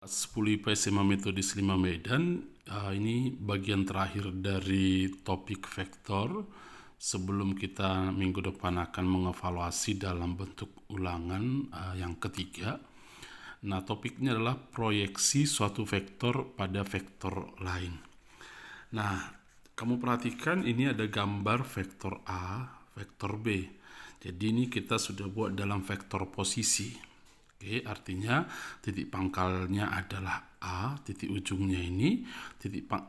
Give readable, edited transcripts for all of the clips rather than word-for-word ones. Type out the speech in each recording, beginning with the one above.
10 IPA SMA Metodis 5 Medan. Ini bagian terakhir dari topik vektor. Sebelum kita minggu depan akan mengevaluasi dalam bentuk ulangan yang ketiga. Nah, topiknya adalah proyeksi suatu vektor pada vektor lain. Nah, kamu perhatikan ini ada gambar vektor A, vektor B. Jadi ini kita sudah buat dalam vektor posisi. Oke, artinya titik pangkalnya adalah A, titik ujungnya ini,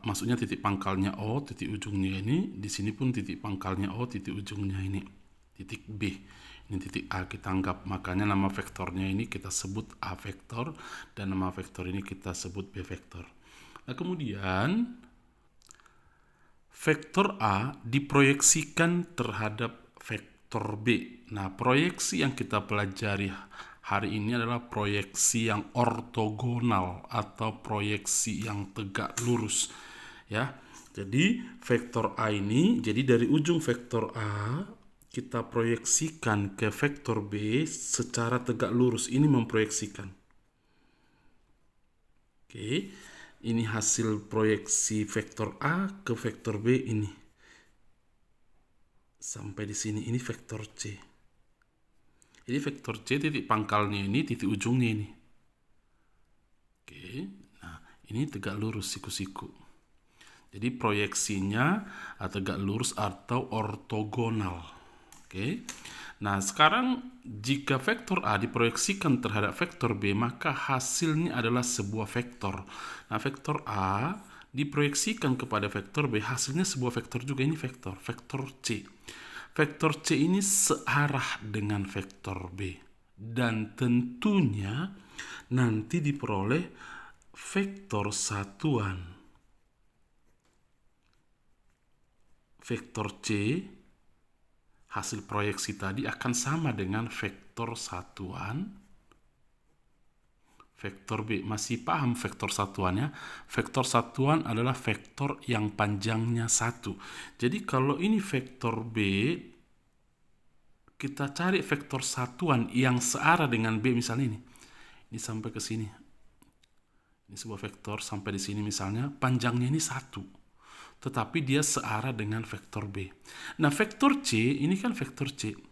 maksudnya titik pangkalnya O, titik ujungnya ini, di sini pun titik pangkalnya O, titik ujungnya ini, titik B. Ini titik A kita anggap, makanya nama vektornya ini kita sebut A vektor, dan nama vektor ini kita sebut B vektor. Nah, kemudian vektor A diproyeksikan terhadap vektor B. Nah, proyeksi yang kita pelajari hari ini adalah proyeksi yang ortogonal atau proyeksi yang tegak lurus, ya. Jadi vektor A ini, jadi dari ujung vektor A kita proyeksikan ke vektor B secara tegak lurus. Ini memproyeksikan. Oke, ini hasil proyeksi vektor A ke vektor B ini. Sampai di sini, ini vektor C. Jadi vektor C titik pangkalnya ini, titik ujungnya ini. Oke, nah ini tegak lurus siku-siku. Jadi proyeksinya tegak lurus atau ortogonal. Oke, nah sekarang jika vektor A diproyeksikan terhadap vektor B, maka hasilnya adalah sebuah vektor. Nah, vektor A diproyeksikan kepada vektor B, hasilnya sebuah vektor juga. Ini vektor C. Vektor C ini searah dengan vektor B. Dan tentunya nanti diperoleh vektor satuan. Vektor C, hasil proyeksi tadi akan sama dengan vektor satuan vektor B. Masih paham vektor satuannya? Vektor satuan adalah vektor yang panjangnya 1. Jadi kalau ini vektor B, kita cari vektor satuan yang searah dengan B, misalnya ini. Ini sampai ke sini. Ini sebuah vektor sampai di sini misalnya, panjangnya ini 1. Tetapi dia searah dengan vektor B. Nah, vektor C, ini kan vektor C.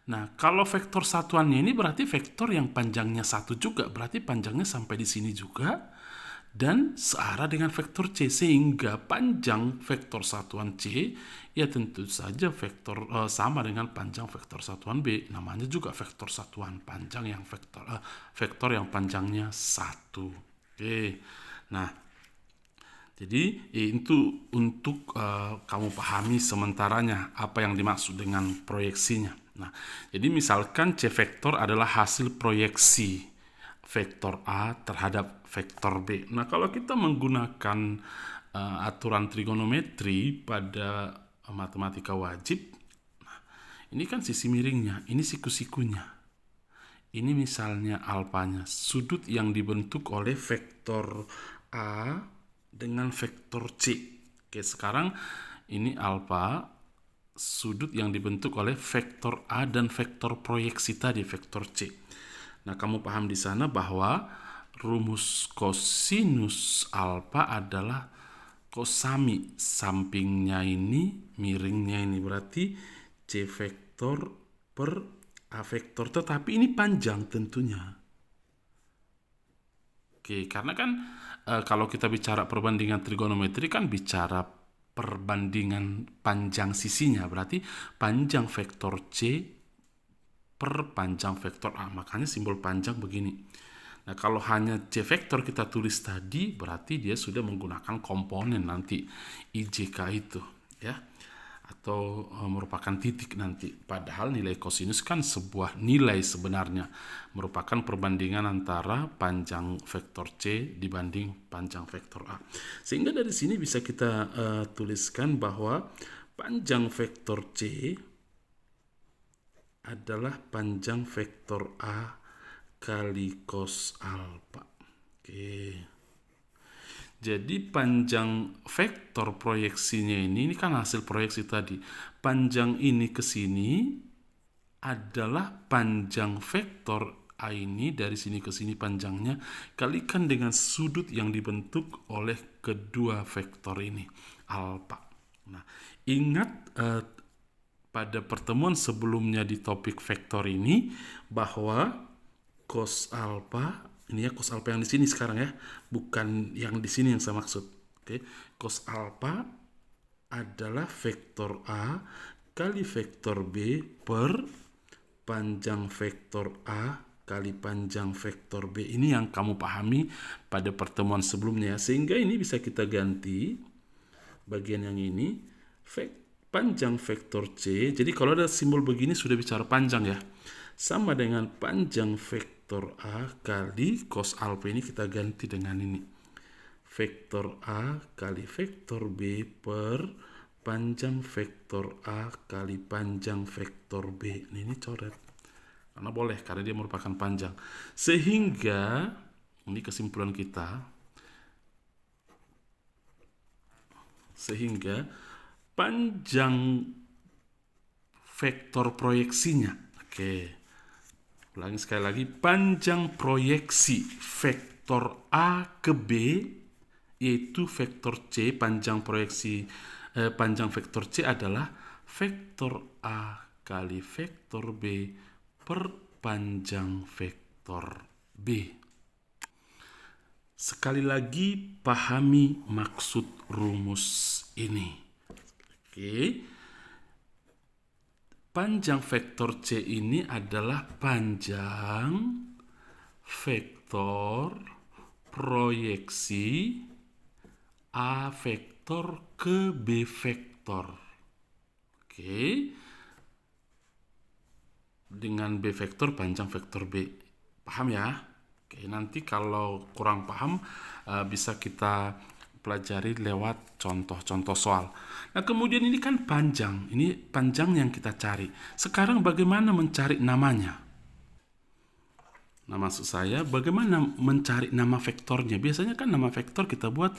Nah, kalau vektor satuannya ini berarti vektor yang panjangnya 1 juga, berarti panjangnya sampai di sini juga dan searah dengan vektor C, sehingga panjang vektor satuan C ya tentu saja vektor sama dengan panjang vektor satuan B. Namanya juga vektor satuan panjang yang vektor yang panjangnya 1. Oke. Nah, jadi itu untuk kamu pahami sementaranya apa yang dimaksud dengan proyeksinya. Nah, jadi misalkan C vektor adalah hasil proyeksi vektor A terhadap vektor B. Nah, kalau kita menggunakan aturan trigonometri pada matematika wajib, nah, ini kan sisi miringnya, ini siku-sikunya. Ini misalnya alfanya, sudut yang dibentuk oleh vektor A dengan vektor C. Oke, sekarang ini alfa, sudut yang dibentuk oleh vektor A dan vektor proyeksi tadi, vektor C. Nah, kamu paham di sana bahwa rumus kosinus alfa adalah kosami, sampingnya ini, miringnya ini, berarti C vektor per A vektor, tetapi ini panjang tentunya. Oke, karena kan kalau kita bicara perbandingan trigonometri kan bicara perbandingan panjang sisinya, berarti panjang vektor C per panjang vektor A, makanya simbol panjang begini. Nah, kalau hanya C vektor kita tulis tadi, berarti dia sudah menggunakan komponen nanti IJK itu, ya, atau merupakan titik nanti. Padahal nilai kosinus kan sebuah nilai sebenarnya, merupakan perbandingan antara panjang vektor C dibanding panjang vektor A. Sehingga dari sini bisa kita tuliskan bahwa panjang vektor C adalah panjang vektor A kali cos alfa. Oke. Jadi panjang vektor proyeksinya ini kan hasil proyeksi tadi. Panjang ini ke sini adalah panjang vektor A ini dari sini ke sini panjangnya, kalikan dengan sudut yang dibentuk oleh kedua vektor ini, alfa. Nah, ingat pada pertemuan sebelumnya di topik vektor ini bahwa cos alfa, ini ya cos alfa yang di sini sekarang ya, bukan yang di sini yang saya maksud. Oke, cos alfa adalah vektor A kali vektor B per panjang vektor A kali panjang vektor B. Ini yang kamu pahami pada pertemuan sebelumnya. Sehingga ini bisa kita ganti bagian yang ini panjang vektor C. Jadi kalau ada simbol begini sudah bicara panjang ya. Sama dengan panjang vektor A kali cos alfa, ini kita ganti dengan ini. Vektor A kali vektor B per panjang vektor A kali panjang vektor B. Ini coret. Karena boleh, karena dia merupakan panjang. Sehingga, ini kesimpulan kita, sehingga panjang vektor proyeksinya, ulangi sekali lagi, panjang proyeksi vektor A ke B, yaitu vektor C, panjang proyeksi panjang vektor C adalah vektor A kali vektor B per panjang vektor B. Sekali lagi pahami maksud rumus ini. Panjang vektor C ini adalah panjang vektor proyeksi A vektor ke B vektor. Dengan B vektor panjang vektor B. Paham ya? Nanti kalau kurang paham bisa kita pelajari lewat contoh-contoh soal. Nah, kemudian ini kan panjang. Ini panjang yang kita cari. Sekarang bagaimana mencari namanya? Nah, maksud saya bagaimana mencari nama vektornya? Biasanya kan nama vektor kita buat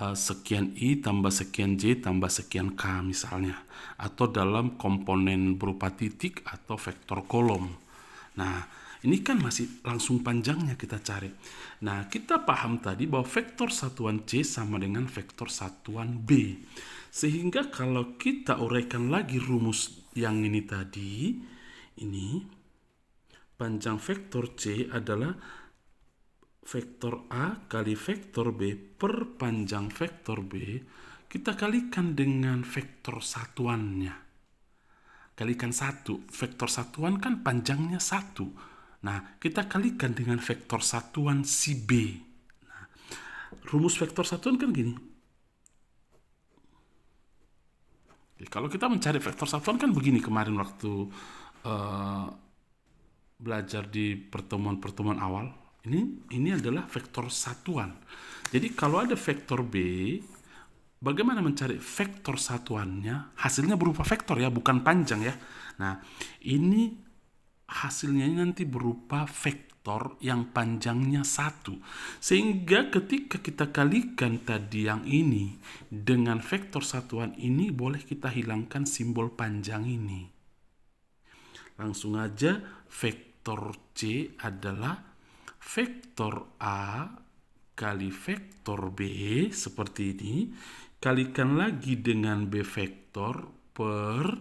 sekian I tambah sekian J tambah sekian K misalnya, atau dalam komponen berupa titik atau vektor kolom. Nah, ini kan masih langsung panjangnya kita cari. Nah, kita paham tadi bahwa vektor satuan C sama dengan vektor satuan B. Sehingga kalau kita uraikan lagi rumus yang ini tadi, ini panjang vektor C adalah vektor A kali vektor B per panjang vektor B, kita kalikan dengan vektor satuannya. Kalikan 1. Vektor satuan kan panjangnya 1. Nah, kita kalikan dengan vektor satuan si B. Nah, rumus vektor satuan kan gini. Kalau kita mencari vektor satuan kan begini kemarin waktu belajar di pertemuan-pertemuan awal. Ini adalah vektor satuan. Jadi kalau ada vektor B, bagaimana mencari vektor satuannya? Hasilnya berupa vektor ya, bukan panjang ya. Nah, ini hasilnya nanti berupa vektor yang panjangnya 1. Sehingga ketika kita kalikan tadi yang ini dengan vektor satuan ini, boleh kita hilangkan simbol panjang ini. Langsung aja vektor C adalah vektor A kali vektor B seperti ini, kalikan lagi dengan B vektor per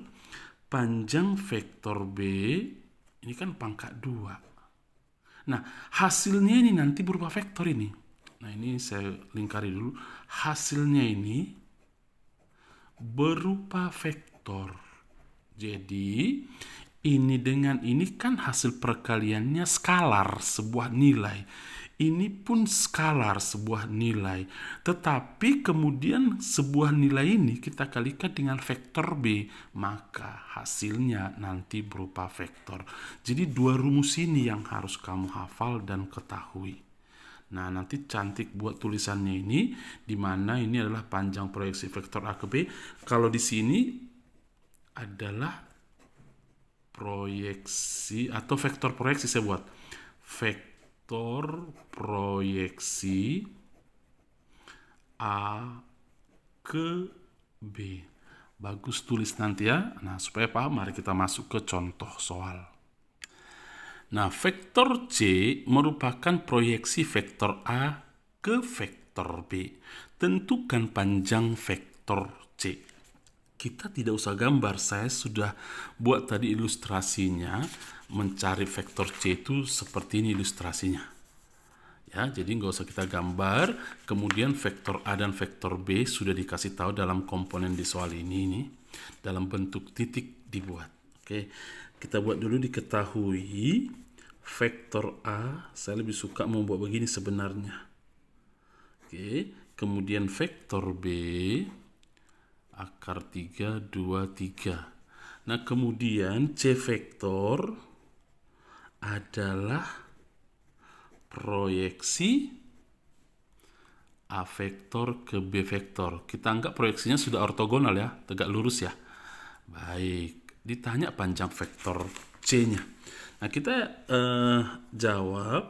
panjang vektor B, ini kan pangkat 2. Nah, hasilnya ini nanti berupa vektor ini. Nah, ini saya lingkari dulu. Hasilnya ini berupa vektor. Jadi, ini dengan ini kan hasil perkaliannya skalar, sebuah nilai. Ini pun skalar, sebuah nilai. Tetapi kemudian sebuah nilai ini kita kalikan dengan vektor B, maka hasilnya nanti berupa vektor. Jadi 2 rumus ini yang harus kamu hafal dan ketahui. Nah, nanti cantik buat tulisannya ini, di mana ini adalah panjang proyeksi vektor A ke B. Kalau di sini adalah proyeksi atau vektor proyeksi, saya buat vektor proyeksi A ke B. Bagus tulis nanti ya. Nah, supaya paham, mari kita masuk ke contoh soal. Nah, vektor C merupakan proyeksi vektor A ke vektor B. Tentukan panjang vektor C. Kita tidak usah gambar, saya sudah buat tadi ilustrasinya. Mencari vektor C itu seperti ini ilustrasinya. Ya, jadi nggak usah kita gambar. Kemudian vektor A dan vektor B sudah dikasih tahu dalam komponen di soal ini dalam bentuk titik dibuat. Oke, kita buat dulu. Diketahui vektor A, saya lebih suka membuat begini sebenarnya. Oke, kemudian vektor B akar 3, 2, 3. Nah, kemudian C vektor adalah proyeksi A vektor ke B vektor. Kita anggap proyeksinya sudah ortogonal ya, tegak lurus ya. Baik, ditanya panjang vektor C-nya. Nah, kita jawab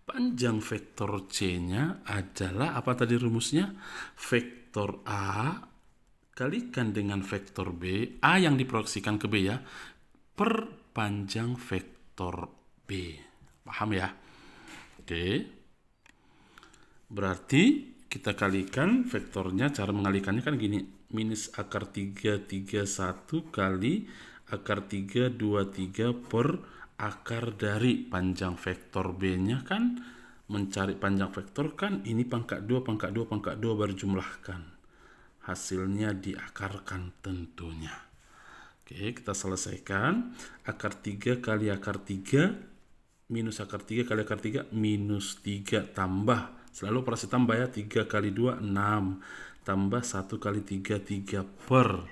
panjang vektor C-nya adalah apa tadi rumusnya? Vektor A kalikan dengan vektor B, A yang diproyeksikan ke B ya, per panjang vektor B. Paham ya? Oke. Berarti kita kalikan vektornya, cara mengalikannya kan gini. Minus akar 3, 3, 1 kali akar 3, 2, 3 per akar dari panjang vektor B-nya kan. Mencari panjang vektor kan ini pangkat 2, pangkat 2, pangkat 2 baru jumlahkan. Hasilnya diakarkan tentunya. Oke, kita selesaikan. Akar 3 kali akar 3 minus akar 3 kali akar 3 minus 3 tambah. Selalu operasi tambah ya. 3 kali 2, 6. Tambah 1 kali 3, 3 per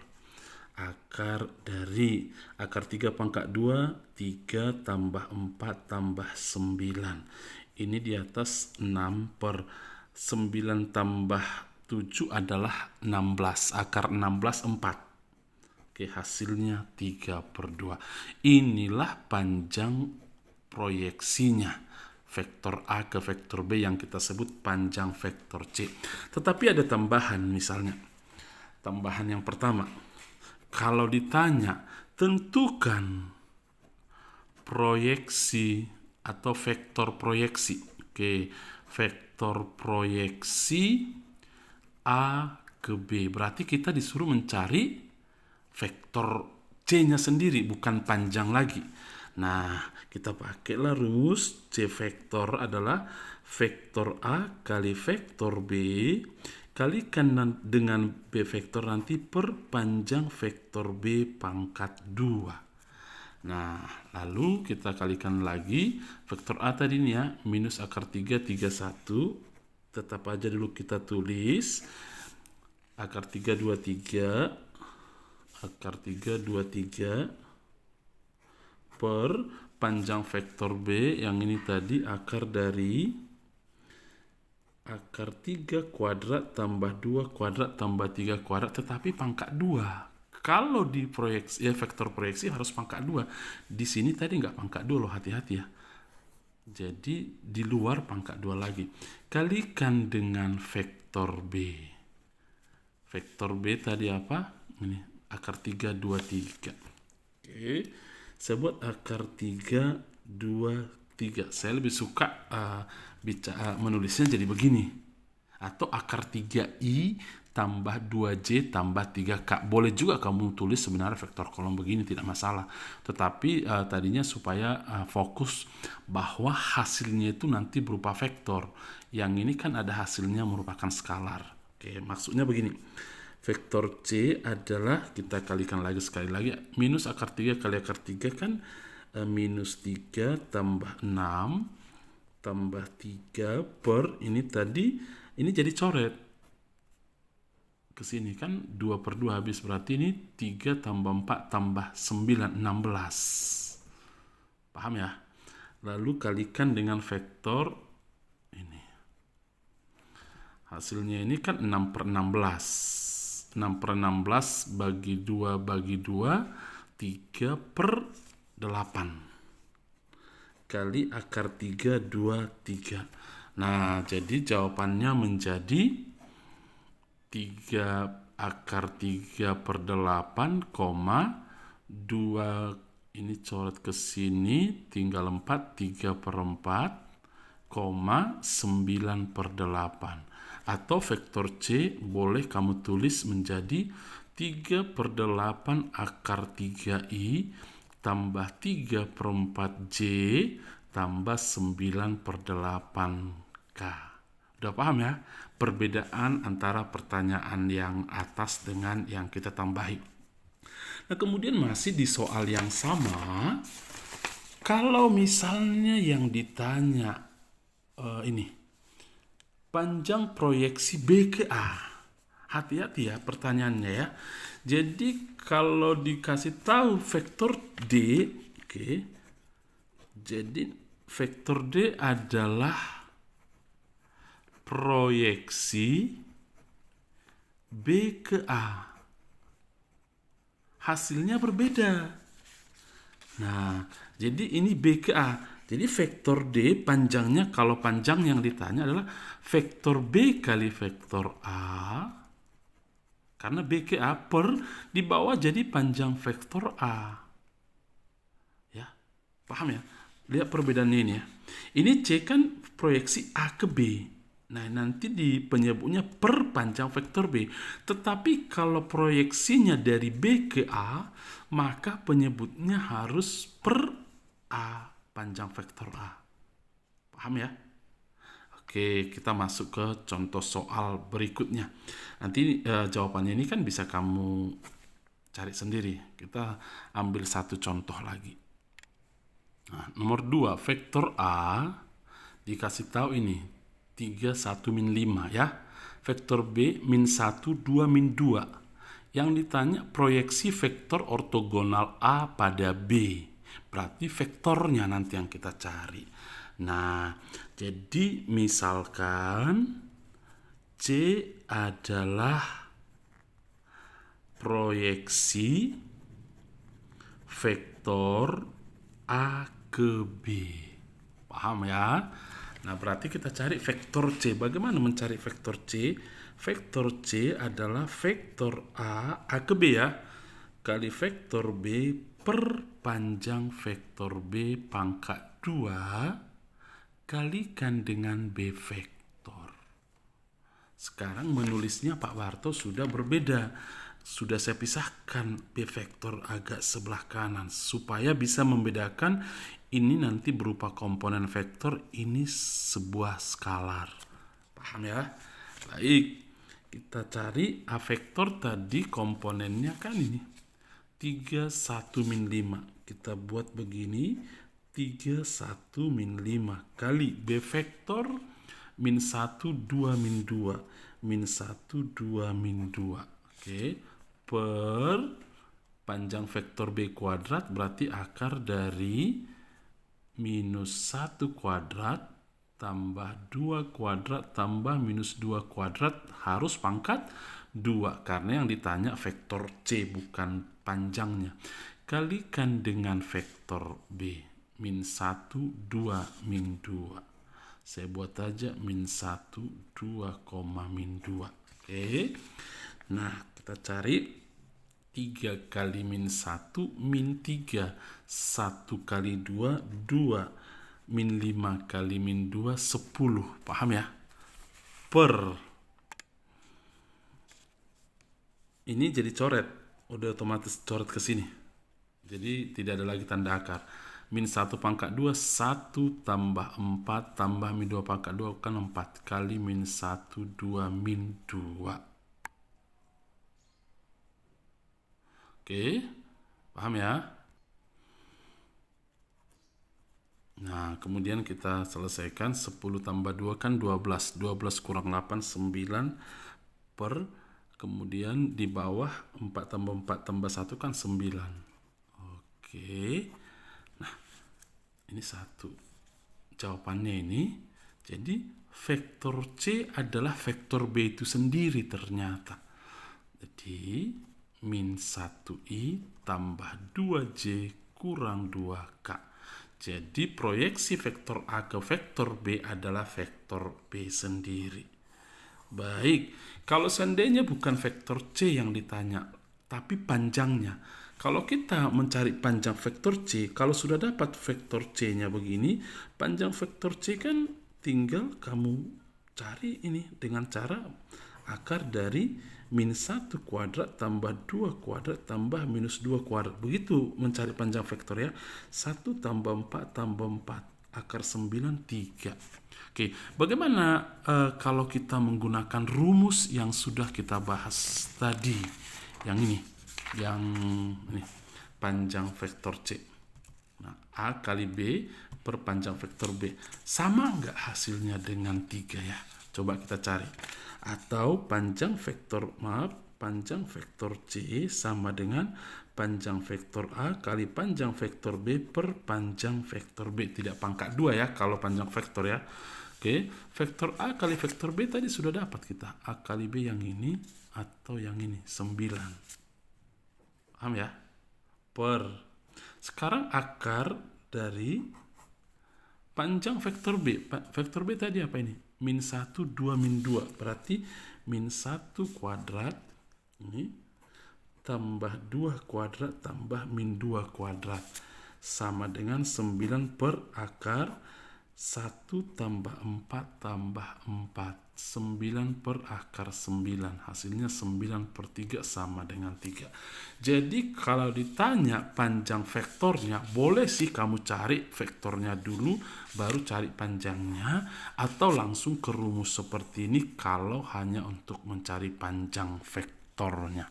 akar dari akar 3 pangkat 2, 3 tambah 4 tambah 9. Ini di atas 6 per 9 tambah 7 adalah 16. Akar 16, 4. Oke, hasilnya 3 per 2. Inilah panjang proyeksinya vektor A ke vektor B yang kita sebut panjang vektor C. Tetapi ada tambahan, misalnya tambahan yang pertama, kalau ditanya tentukan proyeksi atau vektor proyeksi. Oke, vektor proyeksi A ke B, berarti kita disuruh mencari vektor C-nya sendiri, bukan panjang lagi. Nah, kita pakailah rumus C vektor adalah vektor A kali vektor B kalikan dengan B vektor nanti per panjang vektor B pangkat 2. Nah, lalu kita kalikan lagi vektor A tadi ini ya, minus akar 3, 3, 1. Tetap aja dulu kita tulis akar 3, 2, 3. Akar 3, 2, 3 per panjang vektor B yang ini tadi akar dari akar 3 kuadrat tambah 2 kuadrat tambah 3 kuadrat, tetapi pangkat 2. Kalau di proyeksi ya, vektor proyeksi harus pangkat 2. Di sini tadi nggak pangkat 2 loh, hati-hati ya. Jadi di luar pangkat 2 lagi. Kalikan dengan vektor B. Vektor B tadi apa? Ini akar 3, 2, 3. Oke. Saya buat akar 3, 2, 3. Saya lebih suka menulisnya jadi begini. Atau akar 3i tambah 2j tambah 3k. Boleh juga kamu tulis sebenarnya vektor kolom begini, tidak masalah. Tetapi tadinya supaya fokus bahwa hasilnya itu nanti berupa vektor. Yang ini kan ada hasilnya merupakan skalar. Oke, maksudnya begini. Vektor C adalah, kita kalikan lagi sekali lagi, minus akar 3 kali akar 3 kan minus 3 tambah 6 tambah 3 per ini tadi, ini jadi coret ke sini kan 2 per 2 habis, berarti ini 3 tambah 4 tambah 9, 16. Paham ya? Lalu kalikan dengan vektor ini. Hasilnya ini kan 6 per 16. 6 per 16 bagi 2 bagi 2, 3 per 8 kali akar 3, 2, 3. Nah, jadi jawabannya menjadi 3 akar 3 per 8, 2 Ini coret ke sini, tinggal 4, 3/4, 9/8. Atau vektor C boleh kamu tulis menjadi 3/8 akar 3I tambah 3/4 J tambah 9/8K. Udah paham ya perbedaan antara pertanyaan yang atas dengan yang kita tambahi. Nah, kemudian masih di soal yang sama, kalau misalnya yang ditanya ini, panjang proyeksi B ke A. Hati-hati ya pertanyaannya ya. Jadi kalau dikasih tahu vektor D, oke. Jadi vektor D adalah proyeksi B ke A. Hasilnya berbeda. Nah, jadi ini B ke A. Jadi vektor D panjangnya, kalau panjang yang ditanya adalah vektor B kali vektor A. Karena B ke A per di bawah jadi panjang vektor A. Ya, paham ya? Lihat perbedaannya ini ya. Ini C kan proyeksi A ke B. Nah, nanti di penyebutnya per panjang vektor B. Tetapi kalau proyeksinya dari B ke A, maka penyebutnya harus per A panjang vektor A. Paham ya? Oke, kita masuk ke contoh soal berikutnya. Nanti jawabannya ini kan bisa kamu cari sendiri. Kita ambil satu contoh lagi. Nah, nomor 2, vektor A dikasih tahu ini 3, 1, min 5 ya. Vektor B min 1, 2, min 2. Yang ditanya proyeksi vektor ortogonal A pada B. Berarti vektornya nanti yang kita cari. Nah, jadi misalkan C adalah proyeksi vektor A ke B. Paham ya? Nah, berarti kita cari vektor C. Bagaimana mencari vektor C? Vektor C adalah vektor A ke B ya, kali vektor B per panjang vektor B pangkat 2 kalikan dengan B vektor. Sekarang menulisnya Pak Warto sudah berbeda. Sudah saya pisahkan B vektor agak sebelah kanan supaya bisa membedakan ini nanti berupa komponen vektor, ini sebuah skalar. Paham ya? Baik, kita cari A vektor tadi komponennya kan ini 3, 1, min 5. Kita buat begini, 3, 1, min 5 kali B vektor min 1, 2, min 2. Min 1, 2, min 2. Oke, per panjang vektor B kuadrat berarti akar dari minus 1 kuadrat tambah 2 kuadrat tambah minus 2 kuadrat harus pangkat 2 karena yang ditanya vektor C bukan panjangnya. Kalikan dengan vektor B min 1, 2, min 2. Saya buat aja min 1, 2, min 2. Oke. Nah, kita cari 3 kali min 1, min 3. 1 kali 2, 2. Min 5 kali min 2, 10. Paham ya? Per. Ini jadi coret. Udah otomatis coret ke sini. Jadi tidak ada lagi tanda akar. Min 1 pangkat 2, 1 tambah 4 tambah min 2 pangkat 2 kan 4 kali min 1, 2, min 2. Oke, paham ya? Nah, kemudian kita selesaikan 10 tambah 2 kan 12. 12 kurang 8, 9 per, kemudian di bawah 4 tambah 4 tambah 1 kan 9. Oke, nah ini 1. Jawabannya ini, jadi vektor C adalah vektor B itu sendiri ternyata. Jadi min 1i tambah 2j kurang 2k. Jadi proyeksi vektor A ke vektor B adalah vektor B sendiri. Baik, kalau seandainya bukan vektor C yang ditanya, tapi panjangnya. Kalau kita mencari panjang vektor C, kalau sudah dapat vektor C-nya begini, panjang vektor C kan tinggal kamu cari ini dengan cara akar dari -1 kuadrat tambah 2 kuadrat tambah -2 kuadrat. Begitu mencari panjang vektor ya. 1 tambah 4 tambah 4. Akar 9, 3. Oke, bagaimana kalau kita menggunakan rumus yang sudah kita bahas tadi? Yang ini. Yang ini panjang vektor C. Nah, A kali B per panjang vektor B. Sama nggak hasilnya dengan 3 ya? Coba kita cari. Atau panjang vektor C sama dengan panjang vektor A kali panjang vektor B per panjang vektor B. Tidak pangkat 2 ya kalau panjang vektor ya. Oke, vektor A kali vektor B tadi sudah dapat kita. A kali B yang ini atau yang ini, 9. Paham ya? Sekarang akar dari panjang vektor B. Vektor B tadi apa ini? -1, 2, -2. Berarti -1 kuadrat ini tambah 2 kuadrat tambah -2 kuadrat. Sama dengan 9 per akar 1 tambah 4 tambah 4. 9 per akar 9. Hasilnya 9 per 3 sama dengan 3. Jadi kalau ditanya panjang vektornya, boleh sih kamu cari vektornya dulu, baru cari panjangnya, atau langsung ke rumus seperti ini kalau hanya untuk mencari panjang vektornya.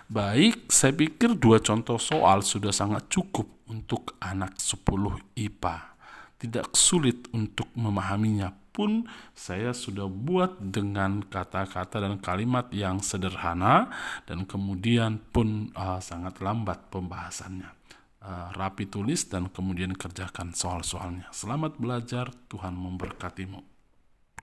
Baik, saya pikir 2 contoh soal sudah sangat cukup untuk anak 10 IPA. Tidak sulit untuk memahaminya pun saya sudah buat dengan kata-kata dan kalimat yang sederhana dan kemudian pun sangat lambat pembahasannya. Rapi tulis dan kemudian kerjakan soal-soalnya. Selamat belajar, Tuhan memberkatimu.